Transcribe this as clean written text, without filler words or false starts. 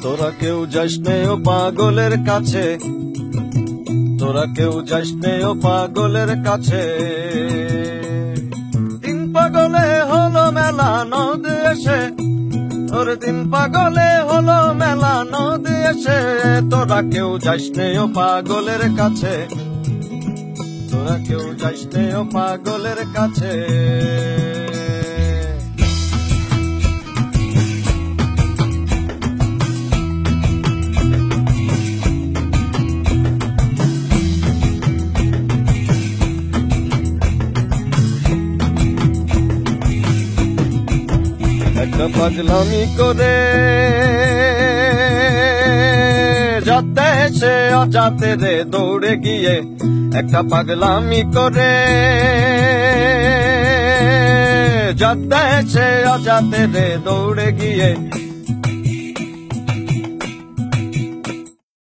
তোরা কেউ যাস নে ও পাগলের কাছে, তোরা কেউ যাস নে ও পাগলের কাছে। তিন পাগলে হলো মেলা নদ এসে, ওর তিন পাগলে হলো মেলা নদ এসে। তোরা কেউ যাস নে ও পাগলের কাছে, তোরা কেউ যাস নে ও পাগলের কাছে। একটা পাগলামি করে যাতে সে অজাতে রে দৌড়ে গিয়ে, একটা পাগলামি করে যাতে সে অজাতে রে দৌড়ে গিয়ে